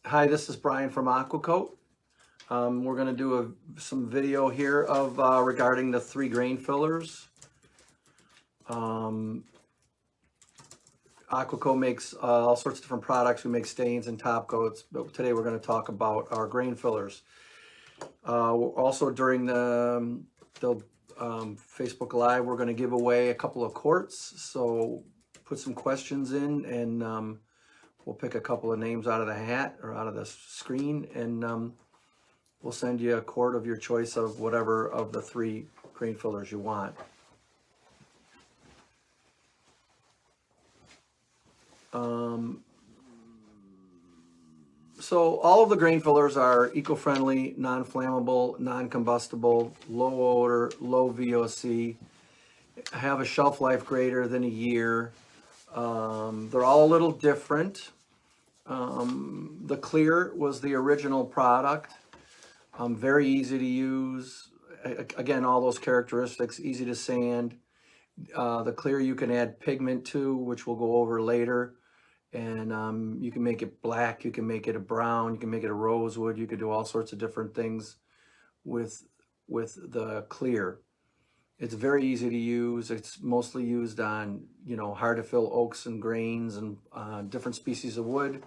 Hi, this is Brian from Aqua Coat. We're going to do some video here of regarding the 3 grain fillers. Aqua Coat makes all sorts of different products. We make stains and top coats, but today we're going to talk about our grain fillers. Also during the Facebook Live, we're going to give away a couple of quarts. So put some questions in and we'll pick a couple of names out of the hat or out of the screen, and we'll send you a quart of your choice of whatever of the 3 grain fillers you want. So all of the grain fillers are eco-friendly, non-flammable, non-combustible, low odor, low VOC, have a shelf life greater than a year. They're all a little different. The clear was the original product. Very easy to use. Again, all those characteristics, easy to sand. The clear you can add pigment to, which we'll go over later. And you can make it black, you can make it a brown, you can make it a rosewood, you can do all sorts of different things with the clear. It's very easy to use. It's mostly used on, hard to fill oaks and grains and different species of wood.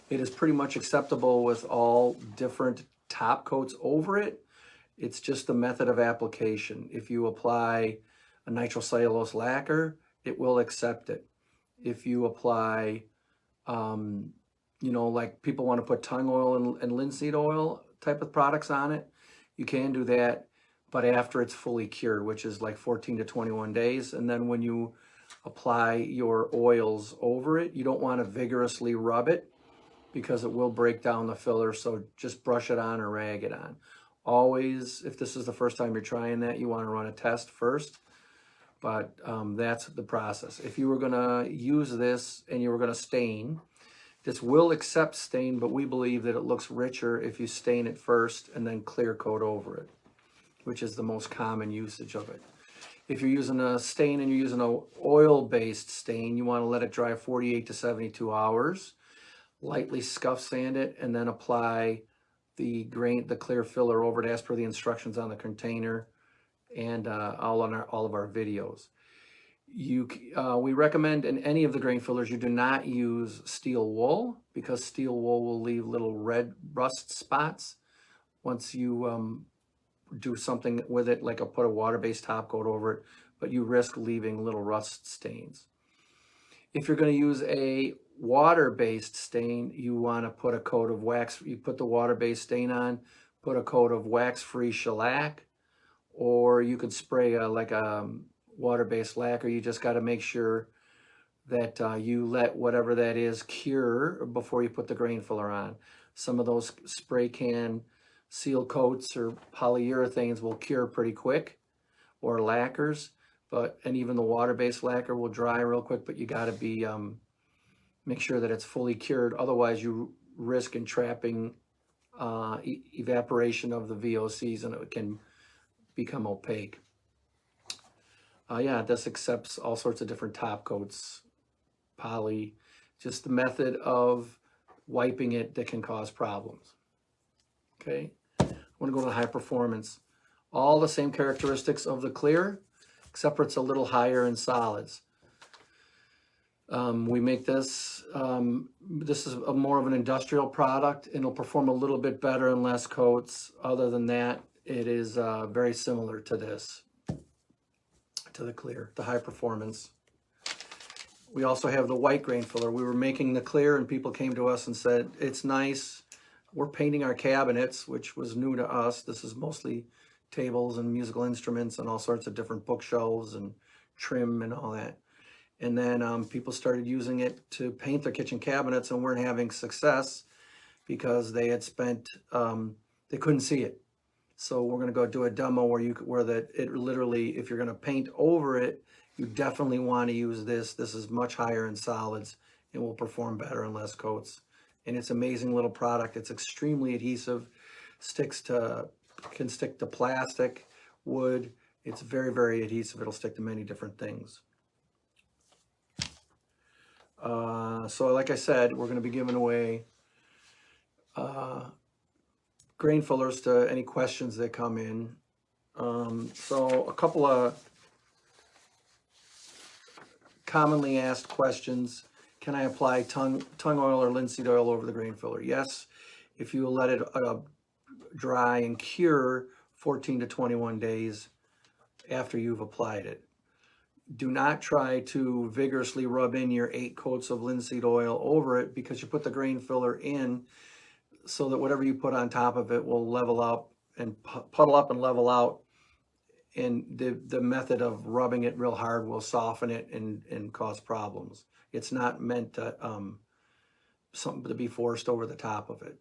It is pretty much acceptable with all different top coats over it. It's just the method of application. If you apply a nitrocellulose lacquer, it will accept it. If you apply, like people want to put tung oil and linseed oil type of products on it, you can do that, but after it's fully cured, which is like 14 to 21 days. And then when you apply your oils over it, you don't want to vigorously rub it because it will break down the filler. So just brush it on or rag it on. Always, if this is the first time you're trying that, you want to run a test first. But that's the process. If you were going to use this and you were going to stain, this will accept stain, but we believe that it looks richer if you stain it first and then clear coat over it, which is the most common usage of it. If you're using a stain and you're using an oil-based stain, you want to let it dry 48 to 72 hours. Lightly scuff sand it and then apply the clear filler over it as per the instructions on the container and all of our videos. We recommend in any of the grain fillers you do not use steel wool, because steel wool will leave little red rust spots once you do something with it, like put a water-based top coat over it, but you risk leaving little rust stains. If you're going to use a water-based stain, you want to put a coat of wax. You put the water-based stain on, put a coat of wax-free shellac, or you could spray like a water-based lacquer. You just got to make sure that you let whatever that is cure before you put the grain filler on. Some of those spray can seal coats or polyurethanes will cure pretty quick, or lacquers, and even the water-based lacquer will dry real quick, but you got to be make sure that it's fully cured. Otherwise, you risk entrapping evaporation of the VOCs, and it can become opaque. Yeah, this accepts all sorts of different top coats, poly, just the method of wiping it that can cause problems. Okay, I want to go to the high performance. All the same characteristics of the clear, except for it's a little higher in solids. We make this, this is more of an industrial product, and it'll perform a little bit better in less coats. Other than that, it is very similar to this, to the clear, the high performance. We also have the white grain filler. We were making the clear and people came to us and said, it's nice. We're painting our cabinets, which was new to us. This is mostly tables and musical instruments and all sorts of different bookshelves and trim and all that. And then people started using it to paint their kitchen cabinets and weren't having success because they had spent, they couldn't see it. So we're going to go do a demo where it literally, if you're going to paint over it, you definitely want to use this. This is much higher in solids and will perform better in less coats. And it's an amazing little product. It's extremely adhesive, can stick to plastic, wood. It's very, very adhesive. It'll stick to many different things. So like I said, we're going to be giving away grain fillers to any questions that come in. So a couple of commonly asked questions. Can I apply tongue oil or linseed oil over the grain filler? Yes, if you let it dry and cure 14 to 21 days after you've applied it. Do not try to vigorously rub in your 8 coats of linseed oil over it, because you put the grain filler in so that whatever you put on top of it will level up and puddle up and level out. And the method of rubbing it real hard will soften it and cause problems. It's not meant to something to be forced over the top of it.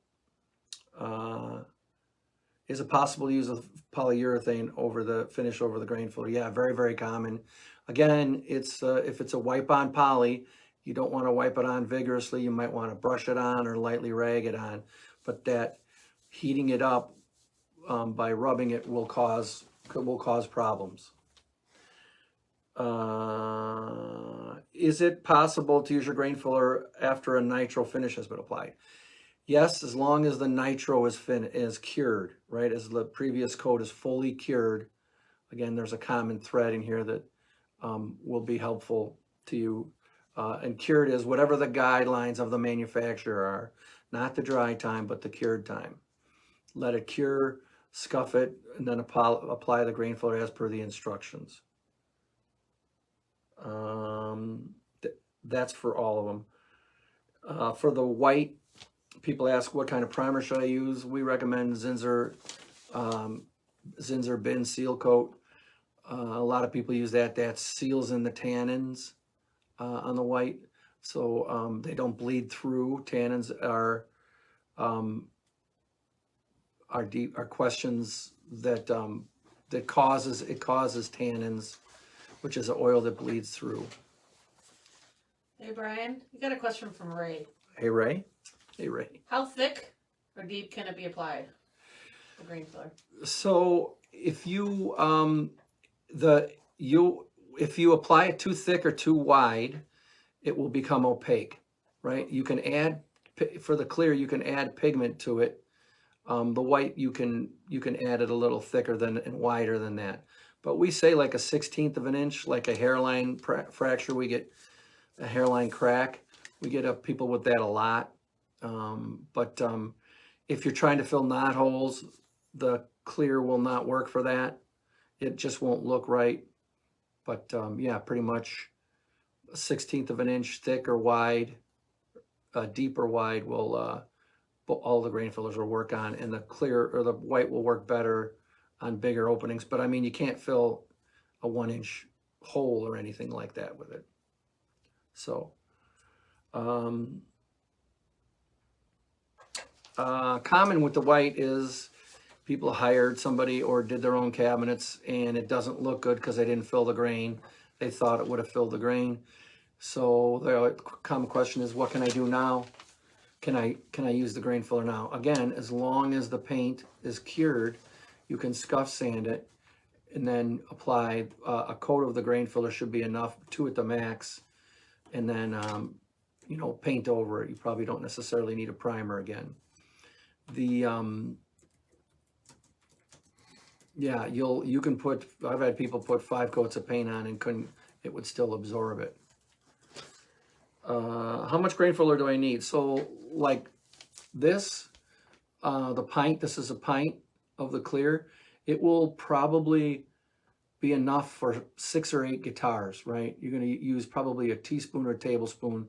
Is it possible to use a polyurethane over the finish over the grain filler? Yeah, very, very common. Again, it's if it's a wipe-on poly, you don't want to wipe it on vigorously. You might want to brush it on or lightly rag it on. But that heating it up by rubbing it will cause problems. Is it possible to use your grain filler after a nitro finish has been applied? Yes, as long as the nitro is cured, right? As the previous coat is fully cured. Again, there's a common thread in here that will be helpful to you. And cured is whatever the guidelines of the manufacturer are, not the dry time, but the cured time. Let it cure, scuff it, and then apply the grain filler as per the instructions. That's for all of them. For the white, people ask what kind of primer should I use. We recommend Zinsser Bin Seal Coat. A lot of people use that. That seals in the tannins on the white, so they don't bleed through. Tannins are questions that causes tannins, which is an oil that bleeds through. Hey Brian, you got a question from Ray. Hey Ray. Hey Ray. How thick or deep can it be applied? The grain filler. So if you if you apply it too thick or too wide, it will become opaque, right? You can add, for the clear, you can add pigment to it. The white, you can add it a little thicker than and wider than that. But we say like a 1/16 of an inch, like a hairline fracture. We get a hairline crack. We get people with that a lot. If you're trying to fill knot holes, the clear will not work for that. It just won't look right. But yeah, pretty much a 1/16 of an inch thick or wide, deep or wide will all the grain fillers will work on, and the clear or the white will work better on bigger openings. But I mean, you can't fill a 1-inch hole or anything like that with it. So common with the white is people hired somebody or did their own cabinets and it doesn't look good because they didn't fill the grain. They thought it would have filled the grain. So the common question is, what can I do now? Can I use the grain filler now? Again, as long as the paint is cured, you can scuff sand it and then apply a coat of the grain filler should be enough, 2 at the max, and then you know, paint over it. You probably don't necessarily need a primer again. Yeah, you can put, I've had people put 5 coats of paint on and it would still absorb it. How much grain filler do I need? So like this, this is a pint of the clear. It will probably be enough for 6 or 8 guitars, right? You're going to use probably a teaspoon or a tablespoon,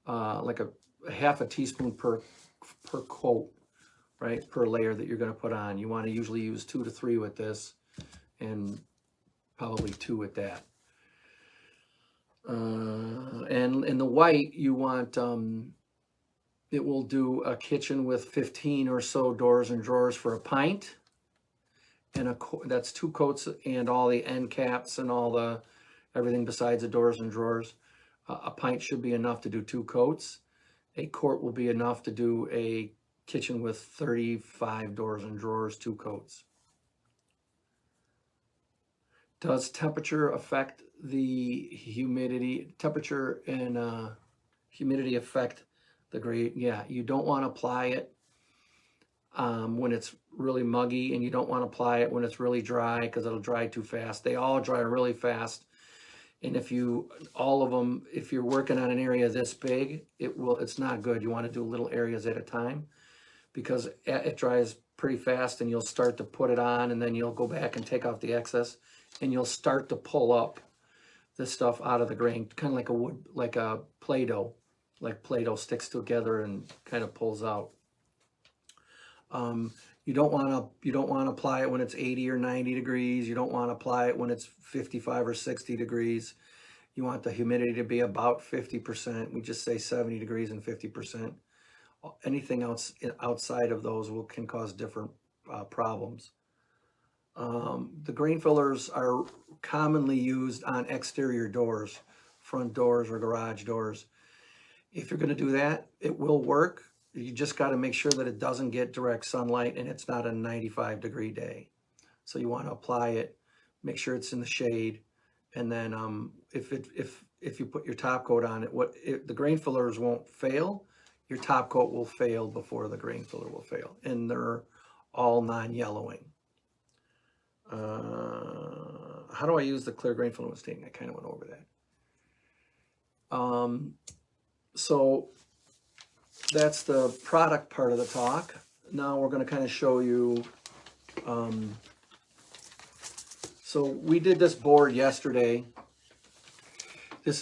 like a half a teaspoon per coat, right? Per layer that you're going to put on. You want to usually use 2 to 3 with this and probably 2 with that. And in the white, you want, it will do a kitchen with 15 or so doors and drawers for a pint. And that's 2 coats and all the end caps and all everything besides the doors and drawers. A pint should be enough to do 2 coats. A quart will be enough to do a kitchen with 35 doors and drawers, 2 coats. Does temperature affect the humidity? Temperature and humidity affect the grade? Yeah, you don't want to apply it when it's really muggy, and you don't want to apply it when it's really dry because it'll dry too fast. They all dry really fast. And if all of them, if you're working on an area this big, it's not good. You want to do little areas at a time because it dries pretty fast, and you'll start to put it on, and then you'll go back and take off the excess, and you'll start to pull up this stuff out of the grain, kind of like a wood, like a Play-Doh, like Play-Doh sticks together and kind of pulls out. You don't want to apply it when it's 80 or 90 degrees. You don't want to apply it when it's 55 or 60 degrees. You want the humidity to be about 50%. We just say 70 degrees and 50%. Anything else outside of those can cause different problems. The grain fillers are commonly used on exterior doors, front doors or garage doors. If you're going to do that, it will work. You just got to make sure that it doesn't get direct sunlight and it's not a 95-degree day. So you want to apply it, make sure it's in the shade, and then if you put your top coat on it, the grain fillers won't fail. Your top coat will fail before the grain filler will fail, and they're all non-yellowing. How do I use the clear grain filler stain? I kind of went over that. So that's the product part of the talk. Now we're going to kind of show you. So we did this board yesterday.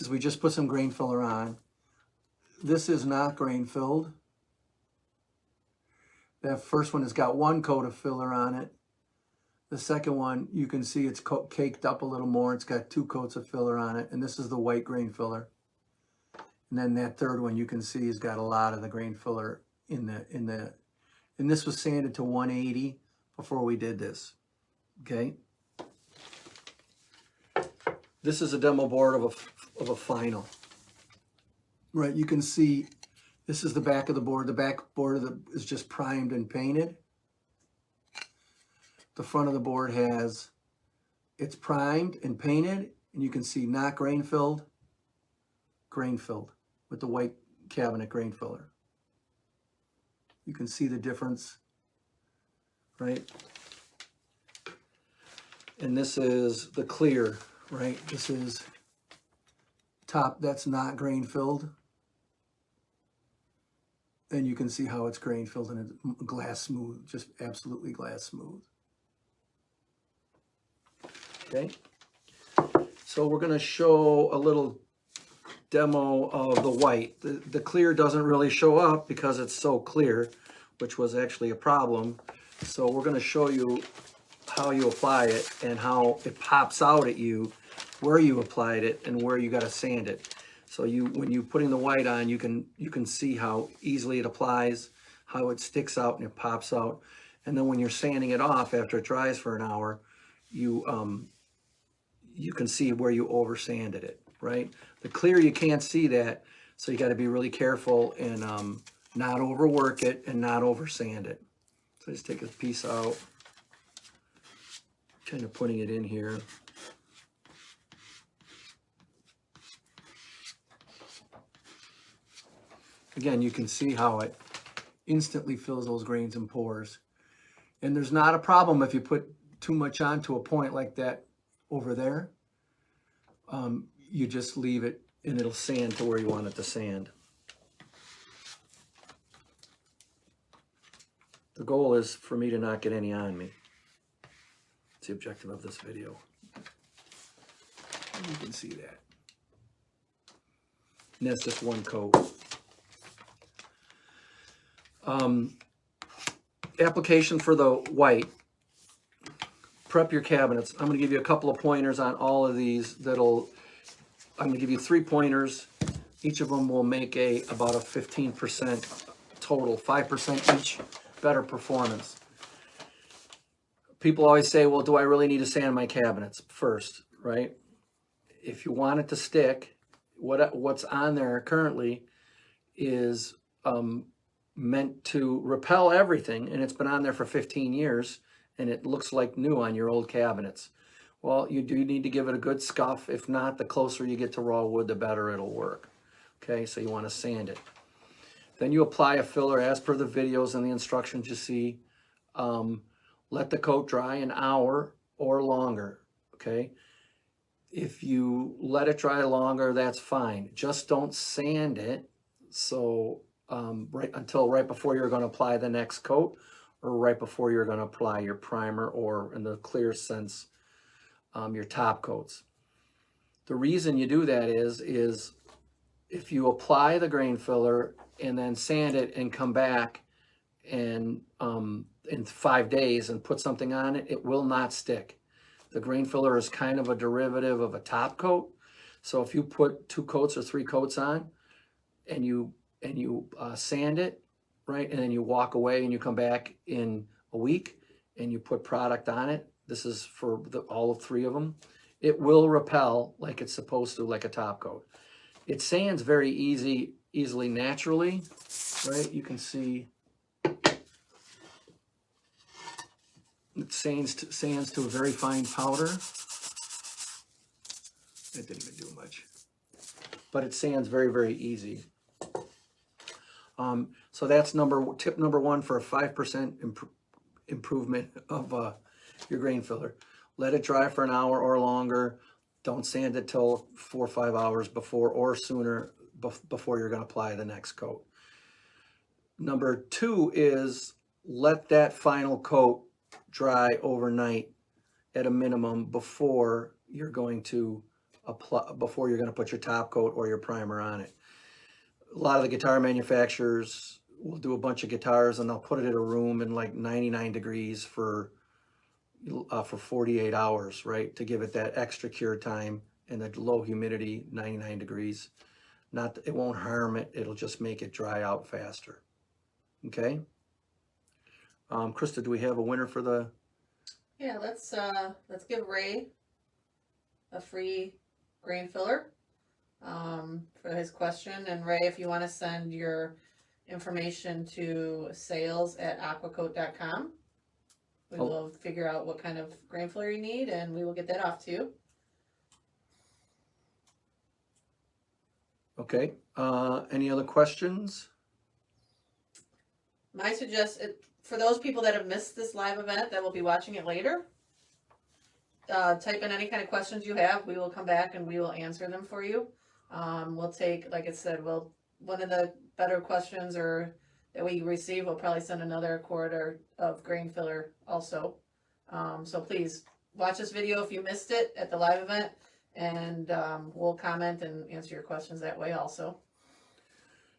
We just put some grain filler on. This is not grain filled. That first one has got one coat of filler on it. The second one, you can see it's caked up a little more. It's got 2 coats of filler on it. And this is the white grain filler. And then that third one you can see has got a lot of the grain filler and this was sanded to 180 before we did this. Okay. This is a demo board of a final. Right, you can see this is the back of the board. The back board is just primed and painted. The front of the board it's primed and painted, and you can see not grain filled with the white cabinet grain filler. You can see the difference, right? And this is the clear, right? This is top, that's not grain filled. And you can see how it's grain filled and it's glass smooth, just absolutely glass smooth. Okay, so we're going to show a little demo of the white. The clear doesn't really show up because it's so clear, which was actually a problem. So we're going to show you how you apply it and how it pops out at you, where you applied it and where you got to sand it. So when you're putting the white on, you can see how easily it applies, how it sticks out and it pops out. And then when you're sanding it off after it dries for an hour, you can see where you over sanded it, right? The clear, you can't see that, so you got to be really careful and not overwork it and not over sand it. So just take a piece out, kind of putting it in here. Again, you can see how it instantly fills those grains and pores. And there's not a problem if you put too much on to a point like that over there. You just leave it and it'll sand to where you want it to sand. The goal is for me to not get any on me. It's the objective of this video. You can see that. And that's just one coat. Application for the white. Prep your cabinets. I'm going to give you a couple of pointers on all of these. I'm going to give you 3 pointers. Each of them will make about a 15% total, 5% each better performance. People always say, well, do I really need to sand my cabinets first, right? If you want it to stick, what's on there currently is meant to repel everything, and it's been on there for 15 years, and it looks like new on your old cabinets. Well, you do need to give it a good scuff. If not, the closer you get to raw wood, the better it'll work. Okay, so you want to sand it. Then you apply a filler as per the videos and the instructions you see. Let the coat dry an hour or longer, okay? If you let it dry longer, that's fine. Just don't sand it so right before you're going to apply the next coat, or right before you're going to apply your primer, or in the clear sense, your top coats. The reason you do that is if you apply the grain filler and then sand it and come back and in 5 days and put something on it, it will not stick. The grain filler is kind of a derivative of a top coat. So if you put 2 coats or 3 coats on and you sand it, right, and then you walk away and you come back in a week and you put product on it, this is for all 3 of them, it will repel like it's supposed to, like a top coat. It sands very easily naturally, right? You can see it sands to a very fine powder. It didn't even do much, but it sands very, very easy. So that's tip number 1 for a 5% improvement of your grain filler. Let it dry for an hour or longer. Don't sand it till 4 or 5 hours before or sooner before you're going to apply the next coat. Number 2 is let that final coat dry overnight at a minimum before you're going to put your top coat or your primer on it. A lot of the guitar manufacturers will do a bunch of guitars and they'll put it in a room in like 99 degrees for 48 hours, right? To give it that extra cure time and the low humidity, 99 degrees. It won't harm it. It'll just make it dry out faster. Okay. Krista, do we have a winner for the? Yeah, let's give Ray a free grain filler for his question. And Ray, if you want to send your information to sales@aquacoat.com, we will figure out what kind of grain filler you need, and we will get that off to you. Okay. Any other questions? My suggestion, for those people that have missed this live event that will be watching it later, type in any kind of questions you have. We will come back and we will answer them for you. We'll take, like I said, one of the better questions or that we receive, we'll probably send another quart of grain filler also. So please watch this video if you missed it at the live event, and we'll comment and answer your questions that way also.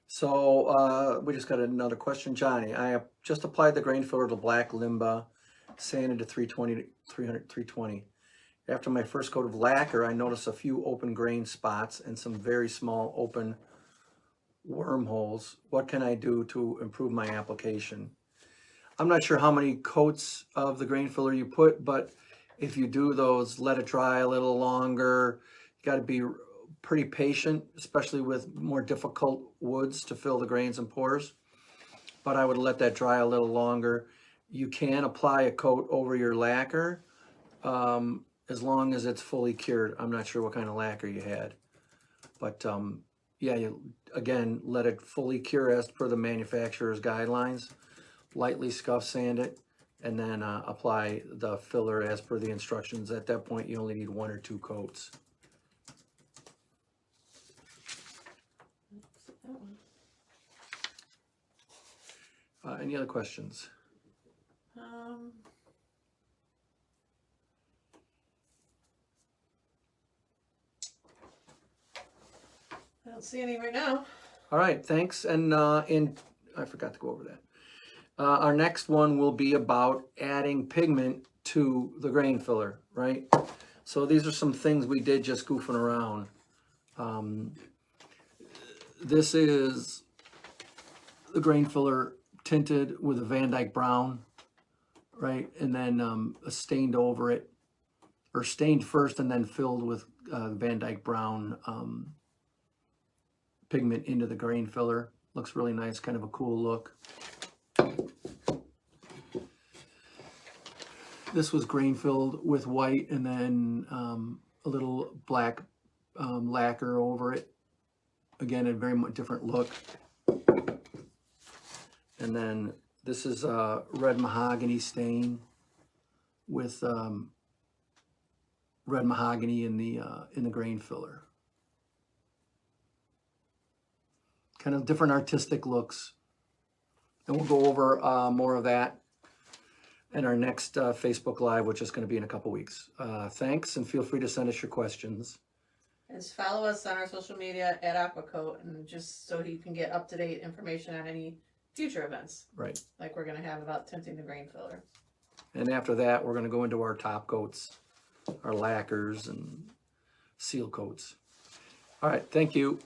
So we just got another question. Johnny, I just applied the grain filler to black Limba, sanded to 320. After my first coat of lacquer, I noticed a few open grain spots and some very small open wormholes. What can I do to improve my application? I'm not sure how many coats of the grain filler you put, but if you do those, let it dry a little longer. You got to be pretty patient, especially with more difficult woods to fill the grains and pores. But I would let that dry a little longer. You can apply a coat over your lacquer as long as it's fully cured. I'm not sure what kind of lacquer you had, but yeah, again, let it fully cure as per the manufacturer's guidelines. Lightly scuff sand it, and then apply the filler as per the instructions. At that point, you only need 1 or 2 coats. Any other questions? I don't see any right now. All right, thanks. And I forgot to go over that. Our next one will be about adding pigment to the grain filler, right? So these are some things we did just goofing around. This is the grain filler tinted with a Van Dyke brown, right? And then stained over it, or stained first and then filled with Van Dyke brown pigment into the grain filler. Looks really nice, kind of a cool look. This was grain filled with white and then a little black lacquer over it. Again, a very different look. And then this is a red mahogany stain with red mahogany in the grain filler. Kind of different artistic looks. And we'll go over more of that in our next Facebook Live, which is going to be in a couple weeks. Thanks, and feel free to send us your questions. And just follow us on our social media at Aqua Coat, and just so you can get up-to-date information on any future events. Right. Like we're going to have about tinting the grain filler. And after that, we're going to go into our top coats, our lacquers, and seal coats. All right, thank you.